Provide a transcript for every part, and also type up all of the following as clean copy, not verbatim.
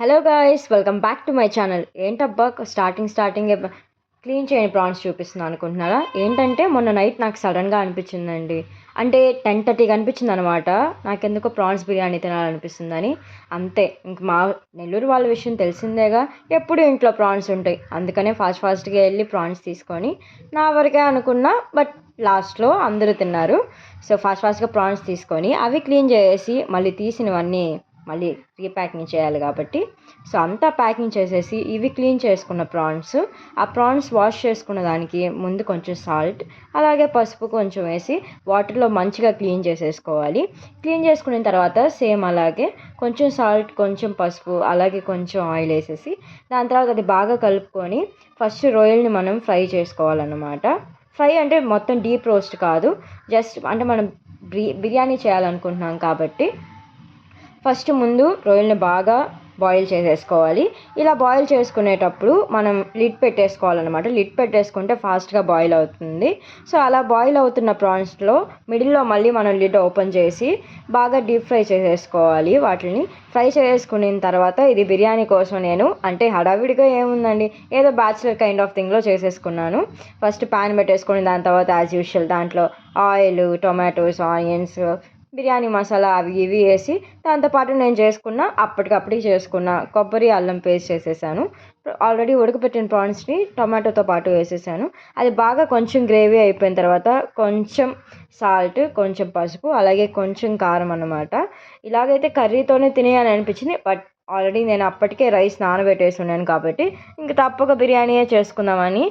Hello guys, welcome back to my channel. ఏంటబ్బా starting clean చేయని prawns చూపిస్తున్నాను అనుకుంటున్నారా? ఏంటంటే మొన్న నైట్ నాకు సడన్గా అనిపించిందండి. అంటే 10:30కి అనిపించింది అనమాట. నాకెందుకో ప్రాన్స్ బిర్యానీ తినాలనిపిస్తుందని. అంతే, ఇంక మా నెల్లూరు వాళ్ళ విషయం తెలిసిందేగా, ఎప్పుడు ఇంట్లో ప్రాన్స్ ఉంటాయి. అందుకనే ఫాస్ట్గా వెళ్ళి ప్రాన్స్ తీసుకొని నా వరకే అనుకున్నా, బట్ లాస్ట్లో అందరూ తిన్నారు. సో ఫాస్ట్గా ప్రాన్స్ తీసుకొని అవి క్లీన్ చేసి మళ్ళీ తీసినవన్నీ మళ్ళీ రీప్యాకింగ్ చేయాలి కాబట్టి సో అంతా ప్యాకింగ్ చేసేసి ఇవి క్లీన్ చేసుకున్న ప్రాన్స్, ఆ ప్రాన్స్ వాష్ చేసుకున్న దానికి ముందు కొంచెం సాల్ట్ అలాగే పసుపు కొంచెం వేసి వాటర్లో మంచిగా క్లీన్ చేసేసుకోవాలి. క్లీన్ చేసుకున్న తర్వాత సేమ్ అలాగే కొంచెం సాల్ట్, కొంచెం పసుపు అలాగే కొంచెం ఆయిల్ వేసేసి దాని తర్వాత అది బాగా కలుపుకొని ఫస్ట్ రొయ్యల్ని మనం ఫ్రై చేసుకోవాలన్నమాట. ఫ్రై అంటే మొత్తం డీప్ రోస్ట్ కాదు, జస్ట్ అంటే మనం బిర్యానీ చేయాలనుకుంటున్నాం కాబట్టి ఫస్ట్ ముందు రొయ్యల్ని బాగా బాయిల్ చేసేసుకోవాలి. ఇలా బాయిల్ చేసుకునేటప్పుడు మనం లిడ్ పెట్టేసుకోవాలన్నమాట. లిడ్ పెట్టేసుకుంటే ఫాస్ట్గా బాయిల్ అవుతుంది. సో అలా బాయిల్ అవుతున్న ప్రాన్స్లో మిడిల్లో మళ్ళీ మనం లిడ్ ఓపెన్ చేసి బాగా డీప్ ఫ్రై చేసేసుకోవాలి. వాటిని ఫ్రై చేసుకున్న తర్వాత ఇది బిర్యానీ కోసం నేను అంటే హడావిడిగా ఏముందండి, ఏదో బ్యాచిలర్ కైండ్ ఆఫ్ థింగ్లో చేసేసుకున్నాను. ఫస్ట్ ప్యాన్ పెట్టేసుకొని దాని తర్వాత యాజ్ యూజువల్ దాంట్లో oil, tomatoes, onions, biryani masala అవి ఇవి వేసి దాంతోపాటు నేను అప్పటికప్పుడు చేసుకున్న కొబ్బరి అల్లం పేస్ట్ చేసేసాను. ఆల్రెడీ ఉడకపెట్టిన ప్రాన్స్ని టొమాటోతో పాటు వేసేసాను. అది బాగా కొంచెం గ్రేవీ అయిపోయిన తర్వాత కొంచెం సాల్ట్, కొంచెం పసుపు అలాగే కొంచెం కారం అన్నమాట. ఇలాగైతే కర్రీతోనే తినేయాలని అనిపించింది, బట్ ఆల్రెడీ నేను అప్పటికే రైస్ నానబెట్టేసి ఉన్నాను కాబట్టి ఇంక తప్పక బిర్యానీయే చేసుకుందామని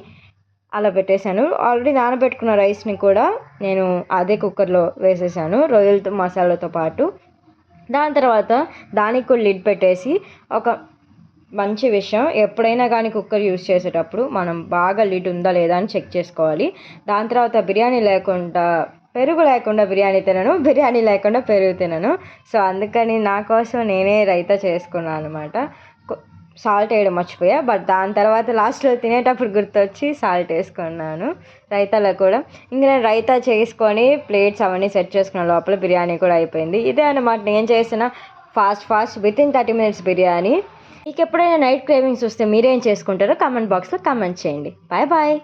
అలా పెట్టేశాను. ఆల్రెడీ నానబెట్టుకున్న రైస్ని కూడా నేను అదే కుక్కర్లో వేసేసాను రొయ్యలతో మసాలాతో పాటు. దాని తర్వాత దానికి కూడా లిడ్ పెట్టేసి ఒక మంచి విషయం, ఎప్పుడైనా కానీ కుక్కర్ యూస్ చేసేటప్పుడు మనం బాగా లిడ్ ఉందా లేదా అని చెక్ చేసుకోవాలి. దాని తర్వాత పెరుగు లేకుండా బిర్యానీ తినను, బిర్యానీ లేకుండా పెరుగు తినను. సో అందుకని నా కోసం నేనే రైతా చేసుకున్నాను అనమాట. సాల్ట్ వేయడం మర్చిపోయా, బట్ దాని తర్వాత లాస్ట్లో తినేటప్పుడు గుర్తొచ్చి సాల్ట్ వేసుకున్నాను రైతాలో కూడా. ఇంక నేను రైతా చేసుకొని ప్లేట్స్ అవన్నీ సెట్ చేసుకున్న లోపల బిర్యానీ కూడా అయిపోయింది. ఇదే అన్నమాట నేను చేసిన ఫాస్ట్ వితిన్ 30 minutes బిర్యానీ. మీకు ఎప్పుడైనా నైట్ క్రేవింగ్స్ వస్తే మీరేం చేసుకుంటారో కామెంట్ బాక్స్లో కామెంట్ చేయండి. బాయ్.